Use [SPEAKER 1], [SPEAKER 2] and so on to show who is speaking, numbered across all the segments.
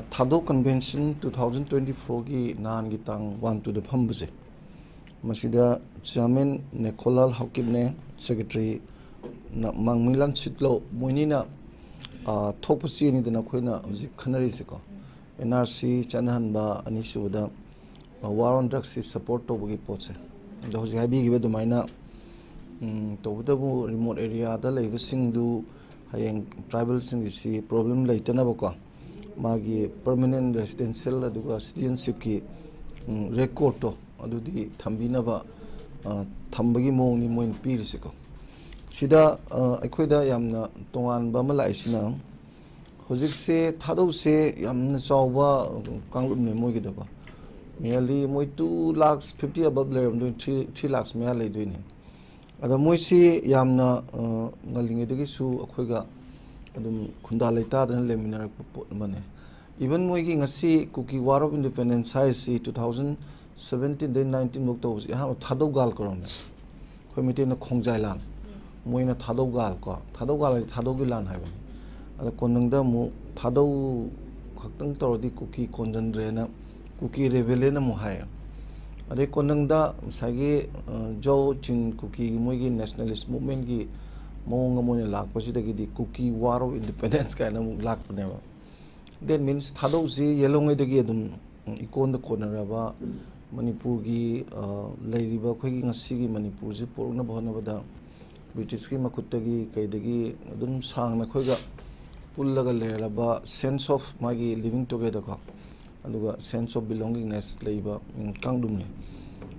[SPEAKER 1] ꯊꯥꯗꯣꯛ ꯀꯟꯚꯦꯟꯁꯟ 2024ꯒꯤ ꯅꯍꯥꯟꯒꯤ ꯇꯥꯡ 1-2ꯗ ꯐꯝꯕꯁꯦ ꯃꯁꯤꯗ ꯆꯤꯌꯔꯃꯦꯟ ꯅꯦꯈꯣꯂꯥꯜ ꯍꯥꯎꯀꯤꯞꯅꯦ ꯁꯦꯀ꯭ꯔꯦꯇꯔꯤ ꯃꯥꯡꯃꯤꯂꯥꯟ ꯁꯤꯠꯂꯣ ꯃꯣꯏꯅꯤꯅ ꯊꯣꯛꯄ ꯆꯦꯅꯤꯗꯅ ꯑꯩꯈꯣꯏꯅ ꯍꯧꯖꯤꯛ ꯈꯟꯅꯔꯤꯁꯦꯀꯣ NRC ꯆꯠꯅꯍꯟꯕ ꯑꯅꯤꯁꯨꯕꯗ ꯋꯥꯔ ꯑꯣꯟ ꯗ꯭ꯔꯒꯁꯤ ꯁꯄꯣꯔꯠ ꯇꯧꯕꯒꯤ ꯄꯣꯠꯁꯦ ꯑꯗꯣ ꯍꯧꯖꯤꯛ ꯍꯥꯏꯕꯤꯈꯤꯕ ꯑꯗꯨꯃꯥꯏꯅ ꯇꯧꯕꯇꯕꯨ ꯔꯤꯃꯣꯠ ꯑꯦꯔꯤꯌꯥꯗ ꯂꯩꯕꯁꯤꯡꯗꯨ ꯍꯌꯦꯡ ꯇ꯭ꯔꯥꯏꯕꯦꯜꯁꯤꯡꯒꯤꯁꯤ ꯄ꯭ꯔꯣꯕ꯭ꯂꯦꯝ ꯂꯩꯇꯅꯕꯀꯣ ꯃꯥꯒꯤ ꯄꯔꯃꯅꯦꯟ ꯔꯦꯁꯤꯗꯦꯟꯁꯤꯌꯦꯜ ꯑꯗꯨꯒ ꯁꯤꯇꯤꯖꯟꯁꯤꯞꯀꯤ ꯔꯦꯀꯣꯔꯗꯇꯣ ꯑꯗꯨꯗꯤ ꯊꯝꯕꯤꯅꯕ ꯊꯝꯕꯒꯤ ꯃꯑꯣꯡꯅꯤ ꯃꯣꯏꯅ ꯄꯤꯔꯤꯁꯦꯀꯣ ꯁꯤꯗ ꯑꯩꯈꯣꯏꯗ ꯌꯥꯝꯅ ꯇꯣꯉꯥꯟꯕ ꯑꯃ ꯂꯥꯛꯏꯁꯤꯅ ꯍꯧꯖꯤꯛꯁꯦ ꯊꯥꯗꯧꯁꯦ ꯌꯥꯝꯅ ꯆꯥꯎꯕ ꯀꯥꯡꯂꯨꯞꯅꯦ ꯃꯣꯏꯒꯤꯗꯀꯣ ꯃꯦꯟꯂꯤ ꯃꯣꯏ 2,50,000 ꯑꯕꯞ ꯂꯩꯔꯝꯗꯣꯏꯅꯤ 3 lakhs ꯃꯌꯥ ꯂꯩꯗꯣꯏꯅꯤ ꯑꯗ ꯃꯣꯏꯁꯤ ꯌꯥꯝꯅ ꯉꯜꯂꯤꯉꯩꯗꯒꯤꯁꯨ ꯑꯩꯈꯣꯏꯒ ꯑꯗꯨꯝ ꯈꯨꯟꯗꯥ ꯂꯩꯇꯥꯗꯅ ꯂꯩꯃꯤꯟꯅꯔꯛꯄ ꯄꯣꯠ ꯑꯃꯅꯦ ꯏꯚꯟ ꯃꯣꯏꯒꯤ ꯉꯁꯤ ꯀꯨꯀꯤ ꯋꯥꯔ ꯑꯣꯐ ꯏꯟꯗꯤꯄꯦꯟꯗꯦꯟꯁ ꯍꯥꯏꯔꯤꯁꯤ 2017-19 ꯐꯥꯎ ꯇꯧꯕꯁꯤ ꯑꯍꯥꯟꯕ ꯊꯥꯗꯧꯒꯥꯜ ꯀꯧꯔꯝꯃꯦ ꯑꯩꯈꯣꯏ ꯃꯩꯇꯩꯅ ꯈꯣꯡꯖꯥꯏ ꯂꯥꯟ ꯃꯣꯏꯅ ꯊꯥꯗꯧꯒꯥꯜ ꯀꯣ ꯊꯥꯗꯧꯒꯥꯜ ꯍꯥꯏꯗꯤ ꯊꯥꯗꯧꯒꯤ ꯂꯥꯟ ꯍꯥꯏꯕꯅꯤ ꯑꯗ ꯀꯣꯟꯅꯪꯗ ꯑꯃꯨꯛ ꯊꯥꯗꯧ ꯈꯛꯇꯪ ꯇꯧꯔꯗꯤ ꯀꯨꯀꯤ ꯀꯣꯟꯖꯟꯗ꯭ꯔꯦꯅ ꯀꯨꯀꯤ ꯔꯦꯕꯦꯂꯤꯌꯟ ꯑꯃꯨꯛ ꯍꯥꯏꯌꯦ ꯑꯗꯩ ꯀꯣꯟꯅꯪꯗ ꯉꯁꯥꯏꯒꯤ ꯖꯧ ꯆꯤꯟ ꯀꯨꯀꯤꯒꯤ ꯃꯣꯏꯒꯤ ꯅꯦꯁꯅꯦꯂꯤꯁ ꯃꯨꯚꯃꯦꯟꯒꯤ ꯃꯑꯣꯡ ꯑꯃ ꯑꯣꯏꯅ ꯂꯥꯛꯄꯁꯤꯗꯒꯤꯗꯤ ꯀꯨꯀꯤ ꯋꯥꯔ ꯑꯣꯐ ꯏꯟꯗꯤꯄꯦꯟꯗꯦꯟꯁ ꯀꯥꯏꯅ ꯑꯃꯨꯛ ꯂꯥꯛꯄꯅꯦꯕ ꯗꯦꯠ ꯃꯤꯟꯁ ꯊꯥꯗꯧꯁꯤ ꯌꯦꯜꯂꯣꯉꯩꯗꯒꯤ ꯑꯗꯨꯝ ꯏꯀꯣꯟꯗ ꯀꯣꯟꯅꯔꯕ ꯃꯅꯤꯄꯨꯔꯒꯤ ꯂꯩꯔꯤꯕ ꯑꯩꯈꯣꯏꯒꯤ ꯉꯁꯤꯒꯤ ꯃꯅꯤꯄꯨꯔꯁꯤ ꯄꯨꯔꯛꯅꯕ ꯍꯣꯠꯅꯕꯗ ꯕ꯭ꯔꯤꯇꯤꯁꯀꯤ ꯃꯈꯨꯠꯇꯒꯤ ꯀꯩꯗꯒꯤ ꯑꯗꯨꯝ ꯁꯥꯡꯅ ꯑꯩꯈꯣꯏꯒ ꯄꯨꯜꯂꯒ ꯂꯩꯔꯕ ꯁꯦꯟꯁ ꯑꯣꯐ ꯃꯥꯒꯤ ꯂꯤꯕꯤꯡ ꯇꯨꯒꯦꯗꯔꯀꯣ ꯑꯗꯨꯒ ꯁꯦꯟꯁ ꯑꯣꯐ ꯕꯤꯂꯣꯡꯒꯤꯡꯅꯦꯁ ꯂꯩꯕ ꯀꯥꯡꯂꯨꯞꯅꯤ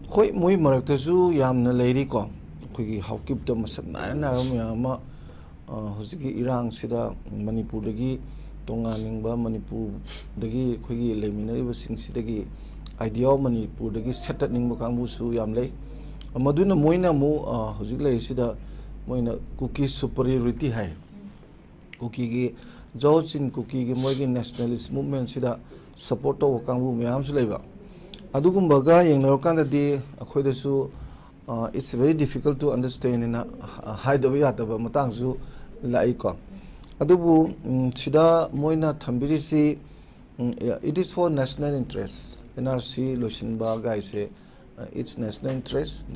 [SPEAKER 1] ꯍꯣꯏ ꯃꯣꯏ ꯃꯔꯛꯇꯁꯨ ꯌꯥꯝꯅ ꯂꯩꯔꯤꯀꯣ ꯑꯩꯈꯣꯏꯒꯤ ꯍꯥꯎꯀꯤꯞꯇ ꯃꯁꯛ ꯅꯥꯏꯔꯕ ꯃꯌꯥꯝ ꯑꯃ ꯍꯧꯖꯤꯛꯀꯤ ꯏꯔꯥꯡꯁꯤꯗ ꯃꯅꯤꯄꯨꯔꯗꯒꯤ ꯇꯣꯉꯥꯟꯅꯤꯡꯕ ꯃꯅꯤꯄꯨꯔꯗꯒꯤ ꯑꯩꯈꯣꯏꯒꯤ ꯂꯩꯃꯤꯟꯅꯔꯤꯕꯁꯤꯡꯁꯤꯗꯒꯤ ꯑꯥꯏꯗꯤꯌꯥ ꯑꯣꯐ ꯃꯅꯤꯄꯨꯔꯗꯒꯤ ꯁꯦꯠꯇꯠꯅꯤꯡꯕ ꯀꯥꯡꯕꯨꯁꯨ ꯌꯥꯝ ꯂꯩ ꯃꯗꯨꯅ ꯃꯣꯏꯅ ꯑꯃꯨꯛ ꯍꯧꯖꯤꯛ ꯂꯩꯔꯤꯁꯤꯗ ꯃꯣꯏꯅ ꯀꯨꯀꯤ ꯁꯨꯄꯔꯤꯌꯣꯔꯤꯇꯤ ꯍꯥꯏ ꯀꯨꯀꯤꯒꯤ ꯖꯧ ꯆꯤꯟ ꯀꯨꯀꯤꯒꯤ ꯃꯣꯏꯒꯤ ꯅꯦꯁꯅꯦꯂꯤꯁ ꯃꯨꯚꯃꯦꯟꯁꯤꯗ ꯁꯄꯣꯔꯠ ꯇꯧꯕ ꯀꯥꯡꯕꯨ ꯃꯌꯥꯝꯁꯨ ꯂꯩꯕ ꯑꯗꯨꯒꯨꯝꯕꯒ ꯌꯦꯡꯅꯔꯀꯥꯟꯗꯗꯤ ꯑꯩꯈꯣꯏꯗꯁꯨ it's very difficult to understand ina haidaba yadaba matangsu laiko adubu sida moina thambirisi it is for national interest NRC losinba gaise it's national interest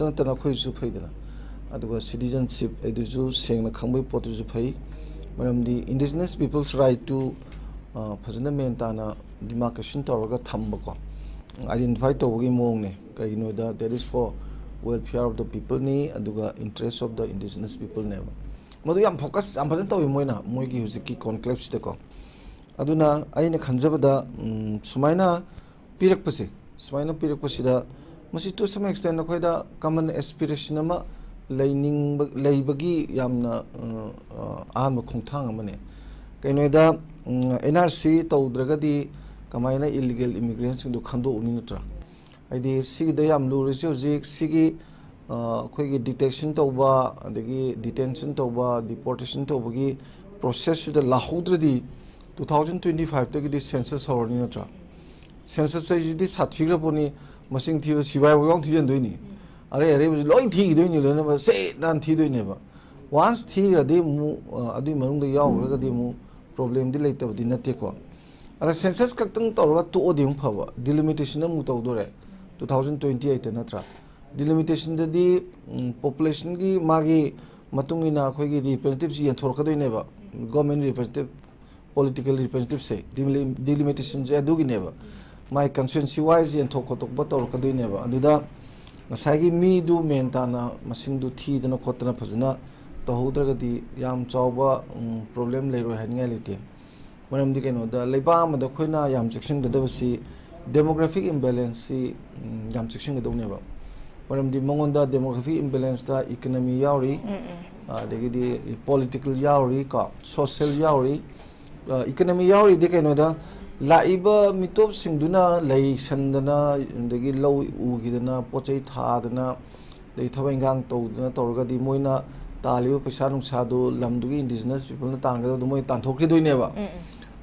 [SPEAKER 1] na khoi su phaidana aduga citizenship eduju sengna khangbai potu ju phai maramdi indigenous people's right to phajana mentana demarcation tawraga thamba ko identify tawgi mongne kaino da that is for welfare of the people ni aduga interest of the indigenous people never madu yam focus am fazan tawi moina moigi huziki conclaves de ko aduna aina khanjabada sumaina pirakpase sumaina pirakpasida masi to some extent akoida common aspiration ama laining leibagi yamna aham khongthang amane kainoida NRC tawdragadi kamaina illegal immigrants sing do khando uni natra aidi sigida yam lurisi hojik sigi akhoi detection tawba adagi detention tawba deportation tawbagi process da lahodradi 2025 tagi census horni natra census sai di sathigra poni masing thiba sibai wong thijen doini are loi thi doini lena ba se nan thi doini ba once thigra de mu adu manung da yaw di mu problem di leita di nate ko ala census kaktang tawra to oding phawa delimitation mu tawdore 2028 natra delimitation di population gi magi matungina khoi gi representatives yen thorkadoi ba government representative political representative say delimitation je adugi neba my constituency wise yen thokotok ba thorkadoi ba aduda masagi mi du mentana masing du thi dana khotana phajna tohudragadi yam chawba problem leiroi haninga lete maramdi keno da leiba amada khoina yam section da basi demographic imbalance yam section da uneba maramdi mongonda demographic imbalance da economy yauri adegidi political yauri ka social yauri economy yauri de keno da laiba mitop singduna lei sandana degi low ugidana pochai thadana dei thabaingang tawdana tawragadi moina taliba paisa nungsadu lamdugi indigenous people na tangada do moi tanthokri doineba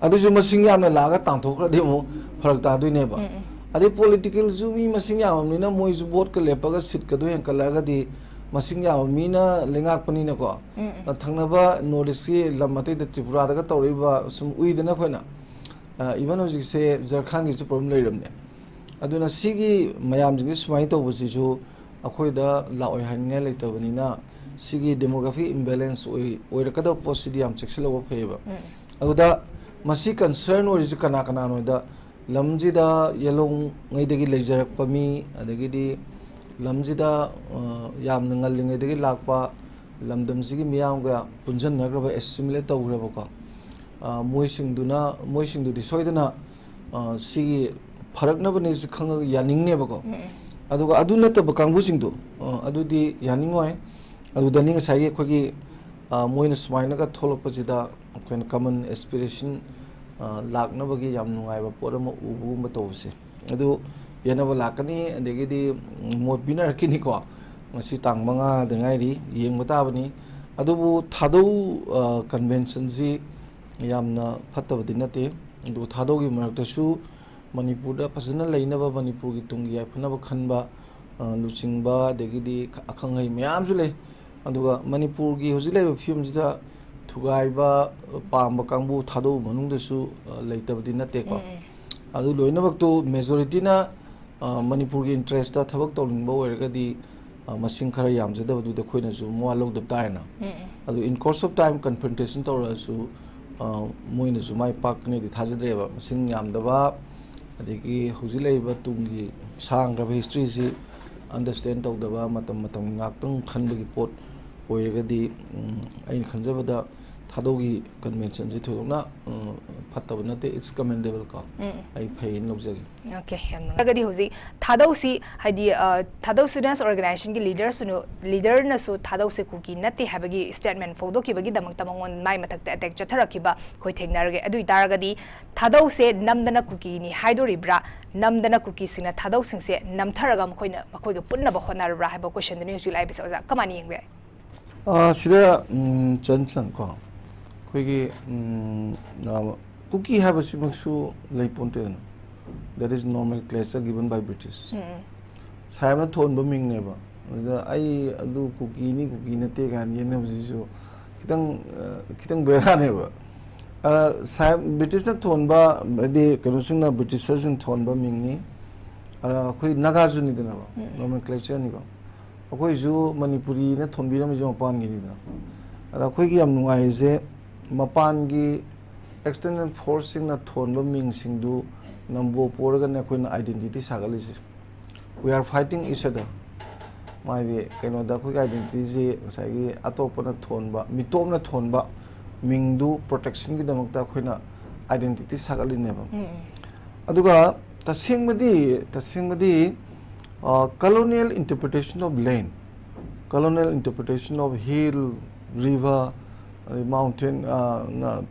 [SPEAKER 1] aduju masing yamna laga tanthokra demo farak ta doineba ade political zumi masing yamnina moi ju vote ka lepaga sit ka do yang kalaga di masing yamina lengak pani na ko thangnaba notice lamate de tripura daga tawriba sum uidana khoina even हजिसे झारखंड की problem लेरमने अदुना सिगी मयाम जिंग सुमाई तौबसिसु अखोइदा लाओय हानिंगे लेतबनिना सिगी डेमोग्राफी इम्बैलेंस ओइरकदा पोसिडी याम चेक्सलव फैबा अदुदा मसी कंसर्न ओरिजि कना कना नोदा लमजिदा येलोंग ngैदगी लेजरकपमी अदगिदी लमजिदा याम नंगलिंगैदगी लाकपा लमदमसिगी मियामगा पुंजननग्रबा एसिमुलेट तौग्रबको मोइसिंगदुदी सोइदना सिगी फरकनबने से खंग यानिंगनेबको अदुगा अदु नतब कांगबुसिंगदु अदुदी यानिंगोय अदुदनी ngसाई खोगी मोइना स्माइनगा थोलपजिदा कोन कॉमन एस्पिरेशन लाकनबगी याम नुंगाइबा पोरम उबुम तौसे अदु येनबा लाकनी अदगिदी मोट बिनरकिनिको ngasi tang manga dengairi yengba tabani adubu thadou convention ji yamna phattabadi nate du thadou gi marakta su manipur da pasana leinaba manipur gi tungi yafanaba khanba luchingba degidi akhangai myam su le aduga manipur gi hojileba film jida thugaiba pamba kangbu thadou manung da su leitabadi nate ko adu loinabak tu majority na manipur gi interest da thabak tawlingba oirgadi मसिंग खरा यामजदबदुदा खोइनासु मोआ लौदब तायना अदु in course of time confrontation तौरसु मोइनासु माइ पाकने दि थाजद्रेबा मसिंग यामदबा अदगी हुजिलेबा तुंगी सांग्रबा हिस्ट्री सि अंडरस्टैंड तौदबा मतम मतम ngaktang खनबगी पोट ओइरगदी आइन खनजबदा थादोगी कन्वेंशन जे थोना फत्तब नते इट्स कमेंडेबल का आई फाइन लौजगी
[SPEAKER 2] ओके अगदी होजी थादौसी हाइदी थादौ स्टूडेंट्स ऑर्गेनाइजेशन की लीडर नसु थादौसे कुकी नते हाबगी स्टेटमेंट फोदो किबगी दमक तमंगोन माइ मथक्ते अटैक चथरखिबा खोइ थेंगनारगे अदु इतारगदी थादौसे नमदना कुकी नि हाइदोरिब्रा नमदना कुकी सिना थादौ सिंसे नमथरगा मखोइगा पुन्नबा होनारब्रा हाइबो क्वेश्चन दनि हुजि लाइबिस ओजा कमानि यंगबे
[SPEAKER 1] सिदा चन को खोइगी कुकी हाबसिमक्सु लेपोन्टे that is nomenclature given by British सायमना थोनबा मिंगनेबा आई अदु कुकी नते गान येने हजिसु खितंग बेरानेबा सायम ब्रिटिश ना थोनबा दे कनुसिंगना ब्रिटिशर्स इन थोनबा मिंगनी खोइ नागाजु निदनाबा nomenclature निबा अखोइ जु मणिपुरी ना थोनबिरम जो मपान गिनिदा अदा खोइगी याम नुंगाइजे मपान गी एक्सटर्नल फोर्सिंग ना थोनबा मिंगसिंगदु नंबो पोरगन अखोइन आइडेंटिटी सागलिसे we are fighting each other माइदे कनो दा खोइ आइडेंटिटी जे साइगी अतोपना थोनबा मितोमना थोनबा मिंगदु प्रोटेक्शन की दमकता अखोइना identity सागलिनेबा अदुगा तसिंगमदी colonial interpretation of land, colonial interpretation of hill, river, mountain,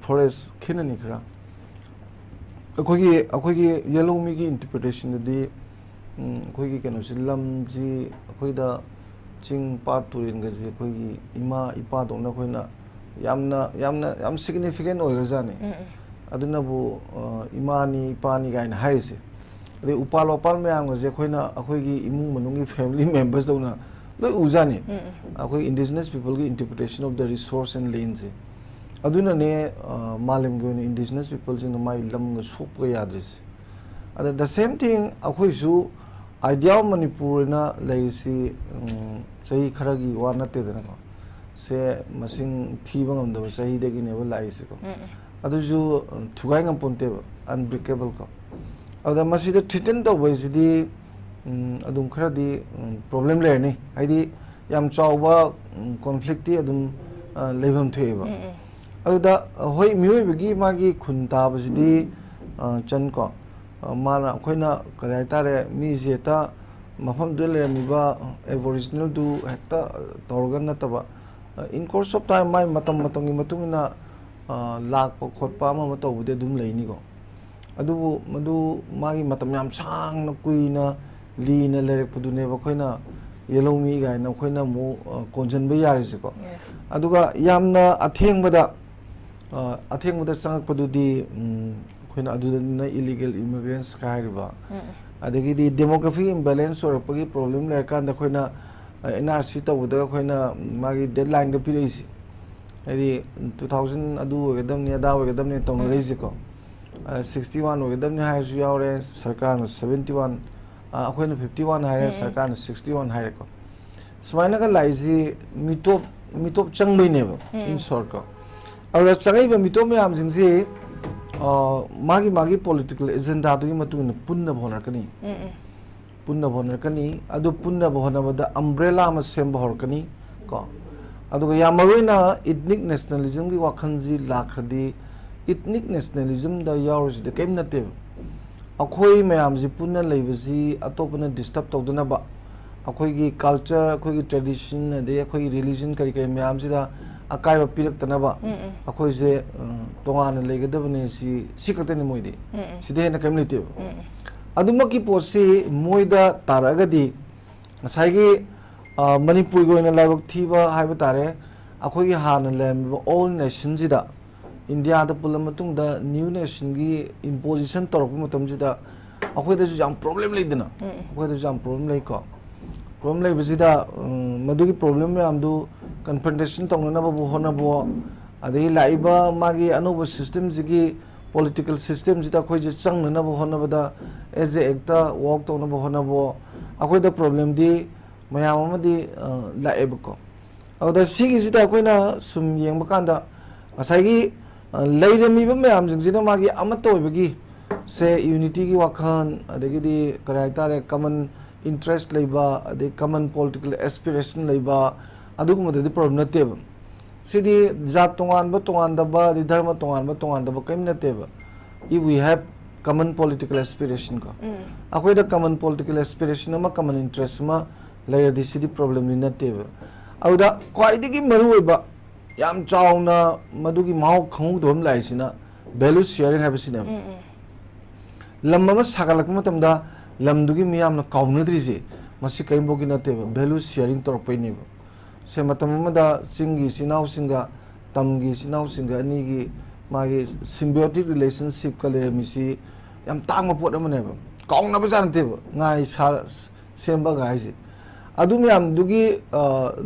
[SPEAKER 1] forest kinani khara अखोगी येलो मी की इंटरप्रिटेशन दि अखोगी कनो सिलम जी अखोइदा चिंग पाट तुरिन गजे अखोगी इमा इपा दोंना अखोइना याम सिग्निफिकेंट ओइरजाने अदुनाबु इमानी इपानी गाइन हाइसे अरे उपाल मैम गजे अखोइना अखोगी इमुंग मनुंगी फैमिली मेंबर्स दोना लोइ उजाने अखोई इंडिजिनस पीपल की interpretation of the resource and land से अदुना ने मालम गो ने इंडिजिनस पीपल सिंग माइ लम सोप याद्रिस अद द सेम थिंग अखोइसु आइडिया ऑफ मणिपुर ना लेसी सही खरगी वा नते दना को से मसिंग थीबंग हमदब सही देगी नेबल लाइसे को अदुजु थुगाई ngam ponte अनब्रेकेबल को अद मसिद थ्रेटन तौबसिदी अदुम खरदी प्रॉब्लम लेरनी हाइदी याम चावबा कॉन्फ्लिक्ट अदुम लेभम थेबा अदुदा होय मियोयबगी मागी खुनताबसिदी चन को माना अखोइना कराय तारे मी जेता मफम दे लेरमिबा एबोरिजिनल दु हेक्ता तौरगन नतबा इन कोर्स ऑफ टाइम माय मतम की मतुंगना लाख खोटपा अमा तौबदे दुम लेनी को अदुबु मदु मागी मतम याम सांग न कुइना लीना लेरपदुनेबा खोइना येलो मी गाइना खोइना मु कोंजनबा यारिसे को अदुगा यामना अथेंगबदा चंगपदुदी खोइना अदुदना इलीगल इमिग्रेंट्स काइबा अदगिदी डेमोग्राफी इम्बैलेंस ओरपगी प्रॉब्लम लेरकांदा खोइना एनआरसी तौबदा खोइना मागी डेडलाइन द पिरेसी हदि 2000 अदु ओगदमने अदा ओगदमने तौनरेसे को 61 ꯑꯣꯏꯒꯗꯕꯅꯤ ꯍꯥꯏꯔꯁꯨ ꯌꯥꯎꯔꯦ ꯁꯔꯀꯥꯔꯅ 71 ꯑꯩꯈꯣꯏꯅ 51 ꯍꯥꯏꯔꯦ ꯁꯔꯀꯥꯔꯅ 61 ꯍꯥꯏꯔꯦꯀꯣ ꯁꯨꯃꯥꯏꯅꯒ ꯂꯥꯛꯏꯁꯤ ꯃꯤꯇꯣꯞ ꯆꯪꯕꯩꯅꯦꯕ ꯏꯟ ꯁꯣꯔꯠꯀꯣ ꯑꯗꯨꯗ ꯆꯪꯉꯛꯏꯕ ꯃꯤꯇꯣꯞ ꯃꯌꯥꯝꯁꯤꯡꯁꯤ ꯃꯥꯒꯤ ꯄꯣꯂꯤꯇꯤꯀꯦꯜ ꯑꯦꯖꯦꯟꯗꯥꯗꯨꯒꯤ ꯃꯇꯨꯡ ꯏꯟꯅ ꯄꯨꯟꯅꯕ ꯍꯣꯠꯅꯔꯛꯀꯅꯤ punnaba honarakani adu punnaba honabada umbrella ama semba horakani ko aduga yamaroina ethnic nationalism gi wakhanji lakhadi ethnic nationalism da yaurus de kem nate akhoi mayam ji punna leibasi atopana disturb tawdana ba akhoi gi culture akhoi gi tradition de akhoi gi religion kari kari mayam ji da akai ba pirak tanaba akhoi je tongan leigadabane si katani moide side na kem lite adumaki posi moida taragadi asagi manipur go na labak thiba haiba tare akhoi gi hana lem all nation jida india da pulam tung da new nation gi imposition torok matam jida akhoi da jam problem leidina akhoi da jam problem lei ko problem lei bizida madugi problem me amdu confrontation tongna na bu hona bo adai laiba magi anuba system jigi political system jita khoi je chang na bo hona bada as a acta walk to na bo hona bo akhoi da problem di mayam amadi laib ko awda sigi jita khoi na sum yeng ba kan da asai gi leirami ba mayam jing jina magi amato ibagi se unity gi wakhan adagi di karai tare common interest leiba ade common political aspiration leiba adugum de problem na te sidi jat tongan da ba di dharma tongan da ba kaim na te ba if we have common political aspiration ko akhoi da common political aspiration ma common interest ma layer di sidi problem ni na te ba auda kwai digi maru ba yam chauna madugi mau khangu dom lai sina value sharing have sina lamma ma sagalak matam da lamdugi miyam na kaunadri masi kaim bogi na te ba value sharing tor pai ni ba se matam da singi sinau singa tamgi sinau singa ani gi magi symbiotic relationship ka le misi yam tangma pot amane ba kaung na ba san te ba ngai semba gai ji adu miyam dugi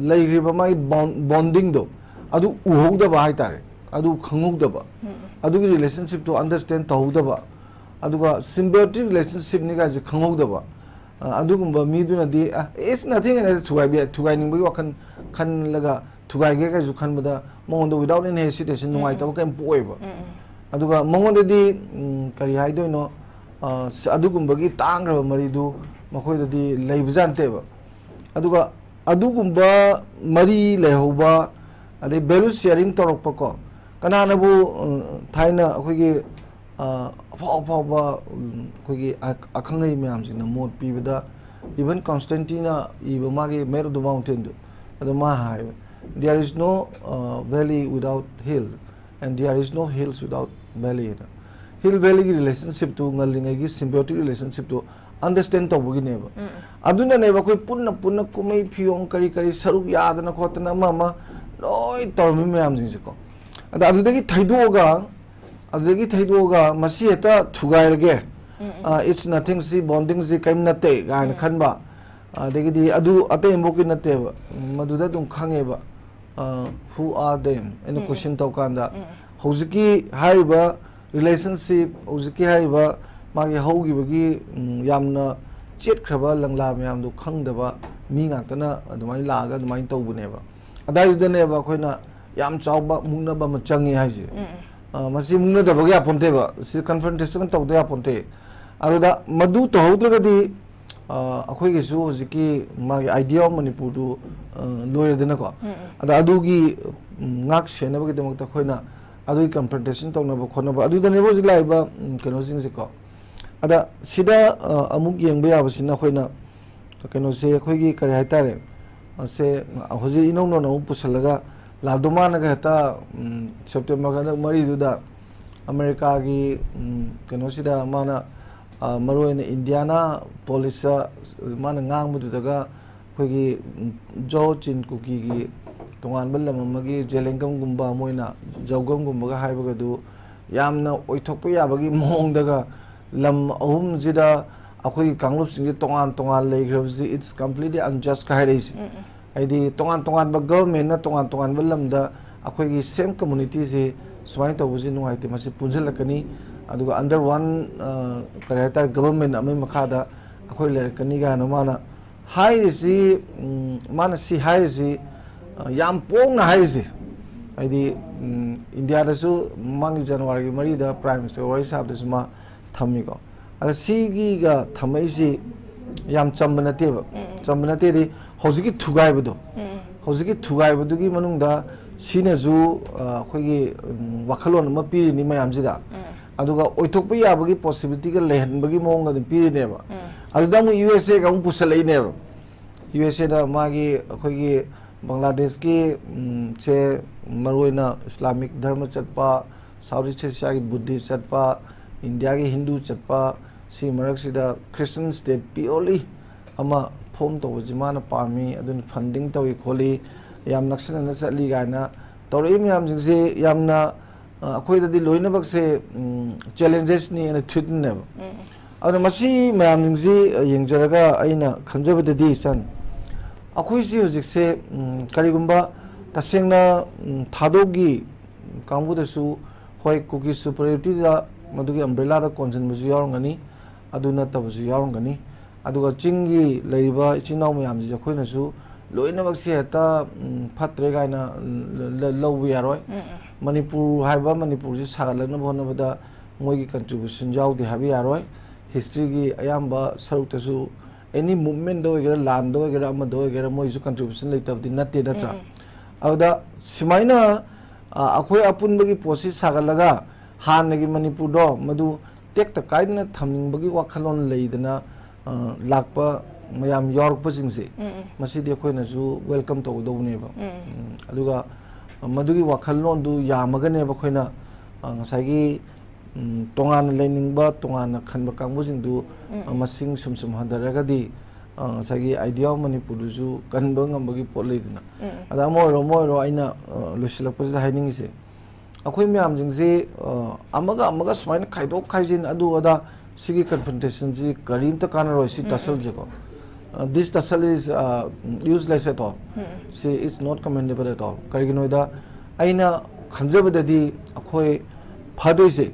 [SPEAKER 1] leigri ba mai bonding do adu uhouda ba hai tare adu khangouda ba adu gi relationship to understand tauda ba aduga symbiotic relationship ni ga ji khangouda ba adugumba miduna di is nothing and thugai ning bi wakan khan laga thugai ge ka ju khan bada mongondo without any hesitation nungai ta kem poiba aduga mongondo di kari hai doino adugumba gi tangra mari du makoi da di leibjan te ba aduga adugumba mari lehoba ade value sharing torok pa ko kana na bu thaina akoi gi afaba kogi akhangai myam jina mot pibada even Constantina iba magi Meru the mountain do adama hai there is no valley without hill and there is no hills without valley hill valley relationship to ngalingai gi symbiotic relationship to understand to bugi neba aduna neba koi punna kumai phiong kari saruk yadana khotana mama loi tormi myam jin ko ada adudagi thaidoga adagi thaidoga masi eta thugairage it's nothing si bonding si kaim nate gan khanba adagi di adu ate moki nate ba maduda dum khange ba who are them in a question taw kanda hojiki haiba relationship hojiki haiba magi hogi bagi yamna chet khraba langla myam du khangdaba mi ngaktana adumai laga adumai tawbune ba adai dane ba khoina yam chawba mungna ba machangi haije masi mungna da bagya ponte ba si confrontation to da ponte aruda madu to haudragadi akhoi gi su hojiki magi idea of manipur du loire dena ko ada adugi ngak sena bagi demak ta khoina adui confrontation to na ba khona ba adu da ne bo jilai ba keno sing se ko ada sida amuk yeng ba ya ba sina khoina keno se khoi gi kare hai tare se hoji inong no no pusalaga laduma na ga ta September ga mari du da America gi keno sida mana maroina Indiana police mana ngang mu daga khoigi 𝗟𝗔𝗜𝗦𝗛𝗥 gi tongan balam magi jelengam gumba moina jawgam gumba ga haiba ga du yamna oithokpa yabagi mong daga lam ahum jida akhoi kanglup sing tongan leigrabji it's completely unjust ka hairisi aidi tongan ba government na tongan balam da akhoi gi same community ji swai to buji nuai te masi punjal lakani aduga under one karaita government amai makhada akhoi lerkani ga na mana hairisi mana si hairisi yam pong na hairisi aidi India da su mangi January mari da prime minister wari sab da suma thammi ko ada si gi ga thamai si yam chambana te ba chambana te di hojiki thugai budo hojiki thugai budu gi manung da sine ju khoi gi wakhalon ma pi ni mayam ji da aduga oithokpa yabagi possibility ga lehanbagi mong ga pi ne ba aduda mu USA ga mu pusalai ne ba USA da magi khoi gi Bangladesh ki che maroina Islamic dharma chatpa Southeast Asia ki Buddhist chatpa India ki Hindu chatpa si marak sida Christian state purely ama form to jimana pami adun funding to kholi yam naksana na chatli gaina tori mi yam jingse yamna akhoi da di loina bak se challenges ni and threat ne adu masi mayam jingse yengjaraga aina khanjabada di san akhoi si hojik se karigumba tasengna thadogi kangbu da su hoi cookie superiority da madugi umbrella da consen buju yarongani aduna tabuju yarongani aduga chingi leiba ichinau mayam ji akhoi na su loina bak se ta phatre gaina lowi yaroi manipur haiba manipur ji sagalana bhona bada moigi contribution jaudi habi yaroi history gi ayamba saruk ta su any movement do gera land do gera ama do gera moi su contribution leitab di natte datra awda simaina akhoi apun bagi posi sagalaga han gi manipur do madu tek ta kaidna thamning bagi wakhalon leidana lakpa mayam york pa jingse masidi akhoi na su welcome to do ne ba aduga madugi wakhalon du yamaga ne ba khoina ngasagi tongan lening ba tongan khanba kangbu jing du masing sum hadaraga di sagi idea manipur ju kanba ngambagi polleidina ada moiro aina lusilapus da haining se akhoi myam jing se amaga smaina khaidok khaijin adu ada sigi confrontation ji karim ta kanaroi si tasal je ko this tasal is useless at all see it's not commendable at all kariginoida aina khanjabada di akhoi phadoi se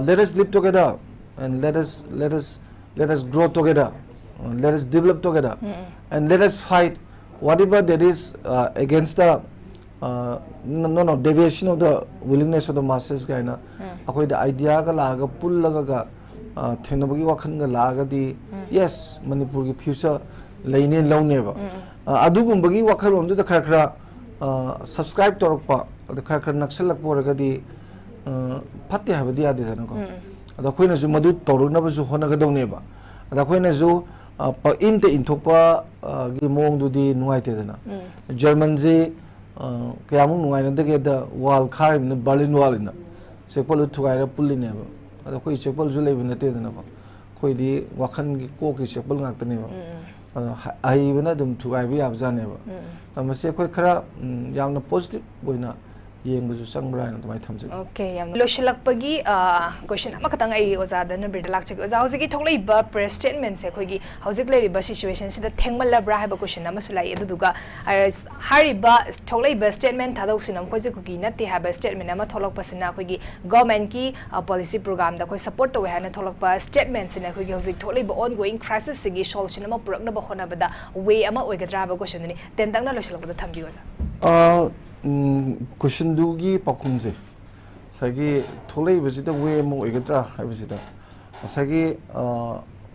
[SPEAKER 1] let us live together and let us grow together let us develop together and let us fight whatever that is against the deviation of the willingness of the masses gaina akhoi the idea ga laga pullaga ga thenabagi wakhan ga laga di yes manipur gi future leine laune ba adugumbagi wakhal om du khara subscribe torpa the khara naksalak poraga di fatte habadi ade dana ko ada khoina ju madu toruna ba ju hona ga dawne ba ada khoina ju pa inte inthokpa gi mong du di nuai te dana German je kyamu nuai na de da wall kharim na Berlin wall na sepol thugai ra pulli ne ba ada khoi sepol ju lei bna te dana ko khoi di wakhan gi ko ki sepol ngak te ne ba ai bna dum thugai bi ab jane ba ma se khoi khara yamna positive boina yenguju sangbra na tamai thamje
[SPEAKER 2] okay yam loshilak pagi question ama katang ai oza da na bridalak chek oza hojiki thoklei ba press statement se khoi gi hojik lei ba situation sida thengmal labra ha ba question ama sulai eduga hari ba thoklei ba statement thadok sinam khoi je kuki na te ha ba statement ama tholok pasina khoi gi government ki policy program da khoi support to ha na tholok ba statement sina khoi gi hojik thoklei ba ongoing crisis sigi solution ama purak na ba khona ba da way ama oigadra ba question ni tendang na loshilak ba thambi oza
[SPEAKER 1] question dugi pakumse sagi tholei bajida we mo egadra habajida sagi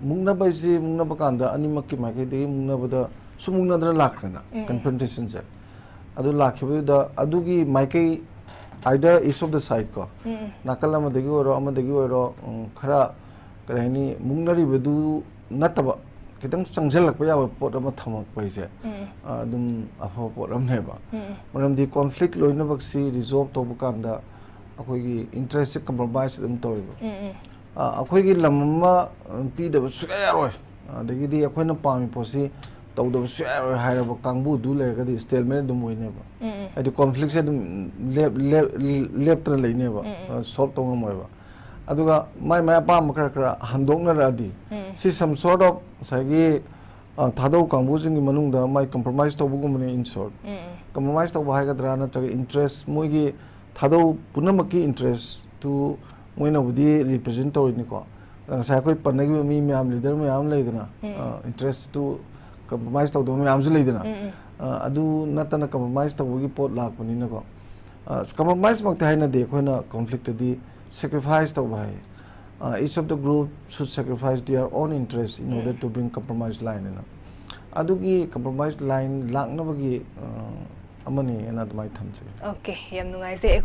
[SPEAKER 1] mungna baisi mungna bakanda animakki mage de mungna bada sumungna dra lakrana confrontation se adu lakhibuda adugi maikai either east of the side ko nakala madagi oro amadagi oro khara karani mungnari bedu nataba kitang changjal pa ya pot ama thamak paise adum afo pot amne ba maram di conflict loina baksi resolve to bukanda akoi gi interest compromise dum to ba akoi gi lamma pi da su ya roi adagi di akoi na pami posi to da su ya roi haira ba kangbu du le ga di stalemate dum moine ba adi conflict se dum lep tra leine ba solve to ngam ba aduga mai pa makra handongna radi si some sort of sagi thadau kambujing manung da mai compromise to bugum ne in short compromise to bahai ga drana to interest moi gi thadau punamaki interest to मोइना बुदी represent तौरिनी को ngasa koi panagi mi myam leader myam leidana interest to compromise tawdo myam su leidana adu natana compromise tawgi pot lakpani na ko compromise makte haina de khoina conflict di sacrifice taw bai each of the group should sacrifice their own interest in order to bring compromise line na adugi compromise line lakna bagi amani ena dmai thamse
[SPEAKER 2] okay yam nungai se